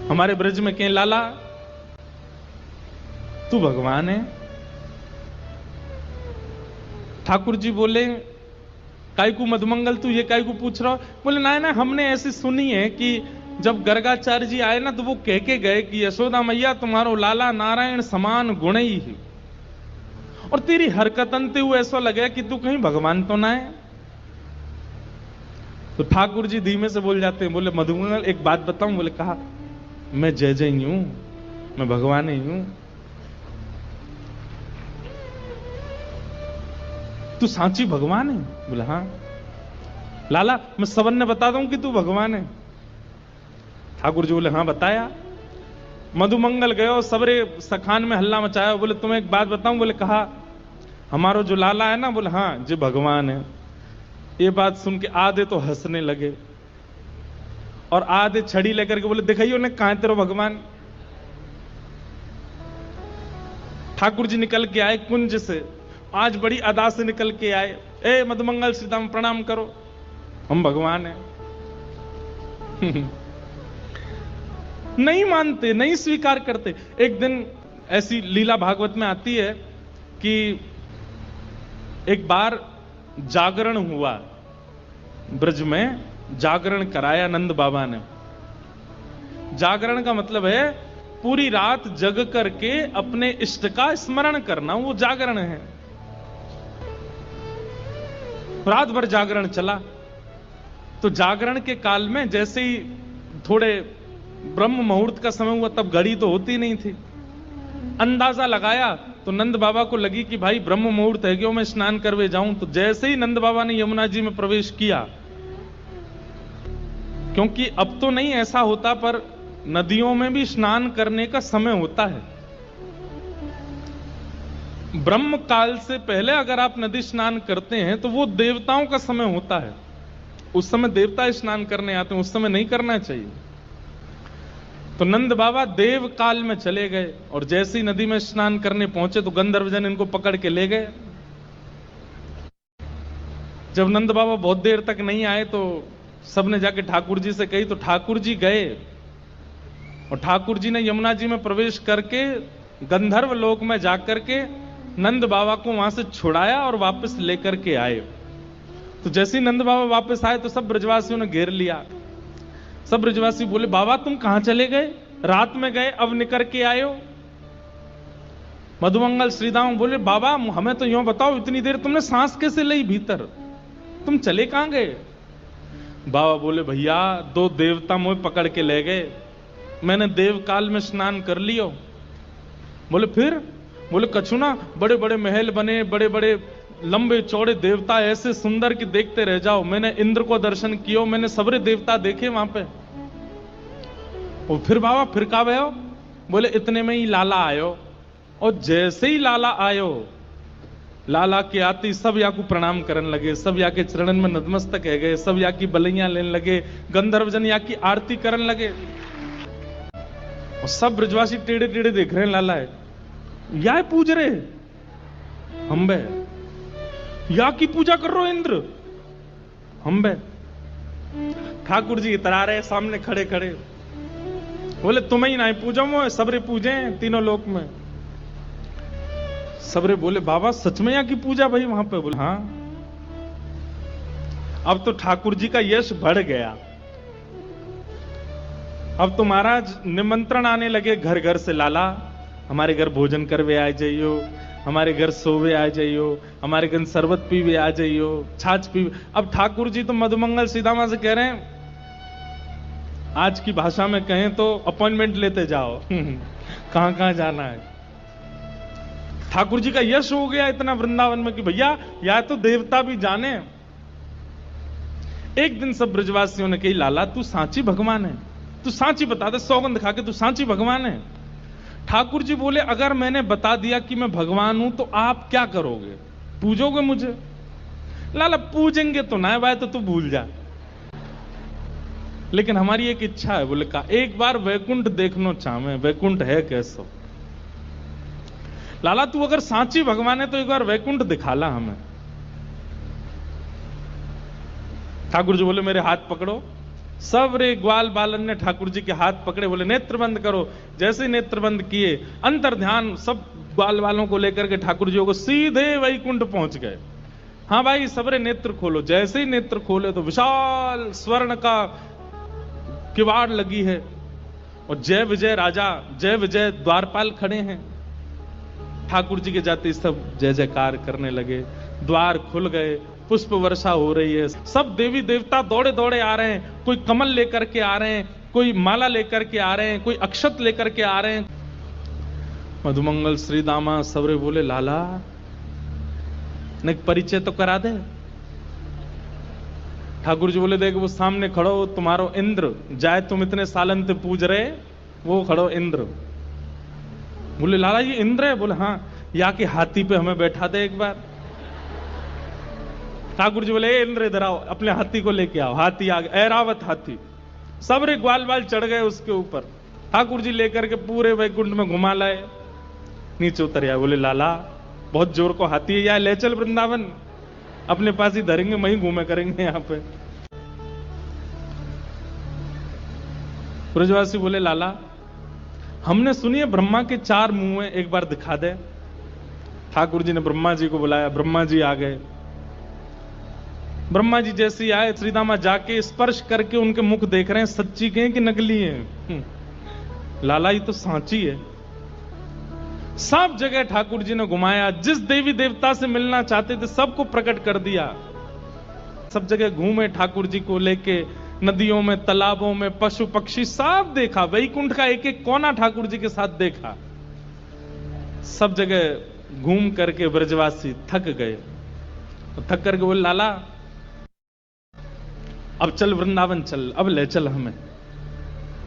हमारे ब्रज में कहीं लाला तू भगवान है। ठाकुर जी बोले काय को मधुमंगल तू ये काय को पूछ रहा हो? बोले ना ना, हमने ऐसी सुनी है कि जब गर्गाचार्य जी आए ना तो वो कह के गए कि यशोदा मैया तुम्हारो लाला नारायण समान गुण ही, और तेरी हरकतन ते हुए ऐसा लगे कि तू कहीं भगवान तो ना है। तो ठाकुर जी धीमे से बोल जाते हैं, बोले मधुमंगल एक बात बताऊं? बोले कहा, मैं जय जय ही हूं, मैं भगवान ही हूं। तू सांची भगवान है? बोले हाँ। लाला मैं सबन ने बता दूं कि तू भगवान है? ठाकुर जी बोले हाँ बताया। मधुमंगल गयो, सबरे सखान में हल्ला मचाया। बोले तुम्हें एक बात बताऊं? बोले कहा, हमारो जो लाला है ना, बोले हाँ जी भगवान है। ये बात सुन के आधे तो हंसने लगे और आधे छड़ी लेकर के बोले दिखाइयो ने कहां तेरो भगवान। ठाकुर जी निकल के आए कुंज से, आज बड़ी अदा से निकल के आए। ए मधुमंगल सीताम प्रणाम करो, हम भगवान हैं। नहीं मानते, नहीं स्वीकार करते। एक दिन ऐसी लीला भागवत में आती है कि एक बार जागरण हुआ, ब्रज में जागरण कराया नंद बाबा ने। जागरण का मतलब है पूरी रात जग करके अपने इष्ट का स्मरण करना, वो जागरण है। रात भर जागरण चला। तो जागरण के काल में जैसे ही थोड़े ब्रह्म मुहूर्त का समय हुआ, तब घड़ी तो होती नहीं थी, अंदाजा लगाया तो नंद बाबा को लगी कि भाई ब्रह्म मुहूर्त है, क्यों मैं स्नान करवे जाऊं। तो जैसे ही नंद बाबा ने यमुना जी में प्रवेश किया, क्योंकि अब तो नहीं ऐसा होता पर नदियों में भी स्नान करने का समय होता है। ब्रह्म काल से पहले अगर आप नदी स्नान करते हैं तो वो देवताओं का समय होता है, उस समय देवता स्नान करने आते हैं, उस समय नहीं करना चाहिए। तो नंद बाबा देव काल में चले गए और जैसे ही नदी में स्नान करने पहुंचे तो गंधर्वजन इनको पकड़ के ले गए। जब नंद बाबा बहुत देर तक नहीं आए तो सबने जाके ठाकुर जी से कही, तो ठाकुर जी गए और ठाकुर जी ने यमुना जी में प्रवेश करके गंधर्व लोक में जाकर के नंद बाबा को वहां से छुड़ाया और वापस लेकर के आए। तो जैसे ही नंद बाबा वापस आए तो सब ब्रजवासियों ने घेर लिया। सब ब्रजवासी बोले, बाबा तुम कहां चले गए? रात में गए, अब निकल के आए हो। मधुमंगल श्रीदाम बोले, बाबा हमें तो यूं बताओ, इतनी देर तुमने सांस कैसे ली भीतर, तुम चले कहां गए? बाबा बोले, भैया दो देवता मुझे पकड़ के ले गए, मैंने देव काल में स्नान कर लियो। बोले फिर? बोले कछु ना, बड़े बड़े महल बने, बड़े बड़े लंबे चौड़े देवता ऐसे सुंदर कि देखते रह जाओ। मैंने इंद्र को दर्शन किया, मैंने सबरे देवता देखे वहां पे। और फिर बाबा फिर कहा भयो? बोले इतने में ही लाला आयो, और जैसे ही लाला आयो, लाला के आते सब या को प्रणाम करने लगे, सब या के चरणन में नतमस्तक है गए, सब या की बलैया लेने लगे, गंधर्वजन या की आरती करने लगे। और सब ब्रजवासी टेढ़े टेढ़े देख रहे हैं, लाला है या पूज रहे हम बे, या की पूजा कर रहे हो इंद्र हम बे। ठाकुर जी इतरा रहे सामने खड़े खड़े, बोले तुम्हें ही ना पूजा मो, सबरे पूजे तीनों लोक में। सबरे बोले, बाबा सच में यहाँ की पूजा भाई वहां पे? बोले हाँ। अब तो ठाकुर जी का यश बढ़ गया। अब तो महाराज निमंत्रण आने लगे घर घर से, लाला हमारे घर भोजन करवे आ जाइयो, हमारे घर सोवे आ जाइयो, हमारे घर शरबत पीवे आ जाइयो, छाछ पीवे। अब ठाकुर जी तो मधुमंगल सीधामा से कह रहे हैं, आज की भाषा में कहें तो अपॉइंटमेंट लेते जाओ कहां कहां जाना है। ठाकुर जी का यश हो गया इतना वृंदावन में कि भैया या तो देवता भी जाने। एक दिन सब ब्रजवासियों ने कही, लाला तू सांची भगवान है, तू सांची बता दे, सौगंध खा के तू सांची भगवान है। ठाकुर जी बोले, अगर मैंने बता दिया कि मैं भगवान हूं तो आप क्या करोगे? पूजोगे मुझे? लाला पूजेंगे तो ना भाई, तो तू भूल जा, लेकिन हमारी एक इच्छा है। बोले का एक बार वैकुंठ देखना चाहे, वैकुंठ है कैसो? लाला तू अगर सांची भगवान है तो एक बार वैकुंठ दिखाला हमें। ठाकुर जी बोले, मेरे हाथ पकड़ो, सब रे ग्वाल बालन ने ठाकुर जी के हाथ पकड़े, बोले नेत्र बंद करो। जैसे नेत्र बंद किए, अंतर ध्यान सब ग्वाल वालों को लेकर के ठाकुर जी को सीधे वैकुंठ पहुंच गए। हाँ भाई सबरे नेत्र खोलो। जैसे ही नेत्र खोले तो विशाल स्वर्ण का किवाड़ लगी है और जय विजय राजा, जय विजय द्वारपाल खड़े हैं। ठाकुर जी के जाते सब जय जयकार करने लगे, द्वार खुल गए, पुष्प वर्षा हो रही है, सब देवी देवता दौड़े दौड़े आ रहे हैं। कोई कमल लेकर के आ रहे हैं, कोई माला लेकर के आ रहे हैं, कोई अक्षत लेकर के आ रहे हैं। मधुमंगल श्री दामा सबरे बोले लाला ने परिचय तो करा दे। ठाकुर जी बोले देख वो सामने खड़ो तुम्हारो इंद्र, जाए तुम इतने सालन से पूज रहे, वो खड़ो इंद्र। बोले लाला ये इंद्र है? बोले हाँ, या के हाथी पे हमें बैठा दे एक बार। ठाकुर जी बोले इंद्र इधर आओ, अपने हाथी को लेके आओ। हाथी आ गया, ऐरावत हाथी, सब रे ग्वाल बाल चढ़ गए उसके ऊपर। ठाकुर जी लेकर के पूरे वैकुंठ में घुमा लाए, नीचे उतर आए। बोले लाला बहुत जोर को हाथी है, या ले चल वृंदावन, अपने पास ही धरेंगे, वहीं घूमे करेंगे यहाँ पे। ब्रजवासी बोले लाला हमने सुनी है ब्रह्मा के 4 मुंह हैं, एक बार दिखा दे। ठाकुर जी ने ब्रह्मा जी को बुलाया, ब्रह्मा जी आ गए। ब्रह्मा जी जैसे आए, श्रीदामा जाके स्पर्श करके उनके मुख देख रहे हैं, सच्ची के हैं कि नकली हैं। लाला ये तो सांची है। सब जगह ठाकुर जी ने घुमाया, जिस देवी देवता से मिलना चाहते थे सबको प्रकट कर दिया। सब जगह घूमे ठाकुर जी को लेके, नदियों में, तालाबों में, पशु पक्षी सब देखा। वैकुंठ का एक एक कोना ठाकुर जी के साथ देखा। सब जगह घूम करके ब्रजवासी थक गए। थक करके बोले लाला अब चल वृंदावन चल, अब ले चल हमें।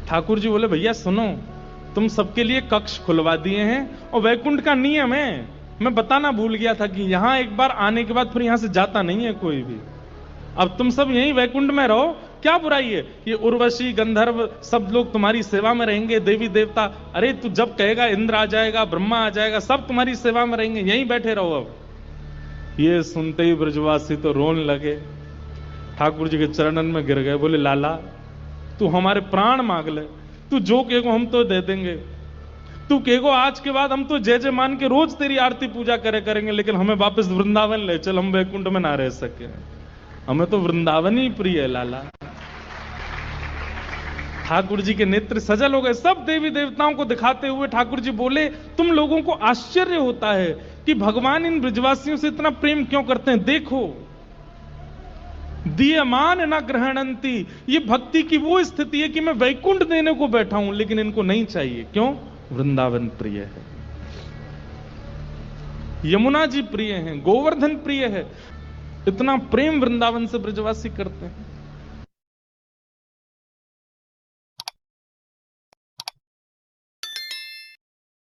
ठाकुर जी बोले भैया सुनो, तुम सबके लिए कक्ष खुलवा दिए हैं और वैकुंठ का नियम है, मैं बताना भूल गया था कि यहां एक बार आने के बाद फिर यहां से जाता नहीं है कोई भी। अब तुम सब यहीं वैकुंठ में रहो, क्या बुराई है? ये उर्वशी गंधर्व सब लोग तुम्हारी सेवा में रहेंगे, देवी देवता। अरे तू जब कहेगा इंद्र आ जाएगा, ब्रह्मा आ जाएगा, सब तुम्हारी सेवा में रहेंगे, यहीं बैठे रहो। अब ये सुनते ही ब्रजवासी तो रोने लगे, ठाकुर जी के चरणन में गिर गए। बोले लाला तू हमारे प्राण मांग ले, तू जो कहेगो हम तो दे देंगे। तू कहेगो आज के बाद हम तो जय जय मान के रोज तेरी आरती पूजा करे करेंगे, लेकिन हमें वापस वृंदावन ले चल, हम वैकुंठ में ना रह सके। हमें तो वृंदावन ही प्रिय है लाला। ठाकुर जी के नेत्र सजल हो गए। सब देवी देवताओं को दिखाते हुए ठाकुर जी बोले तुम लोगों को आश्चर्य होता है कि भगवान इन ब्रजवासियों से इतना प्रेम क्यों करते हैं। देखो दीयमान न ग्रहणंती, ये भक्ति की वो स्थिति है कि मैं वैकुंठ देने को बैठा हूं लेकिन इनको नहीं चाहिए। क्यों? वृंदावन प्रिय है, यमुना जी प्रिय हैं, गोवर्धन प्रिय है। इतना प्रेम वृंदावन से ब्रजवासी करते हैं।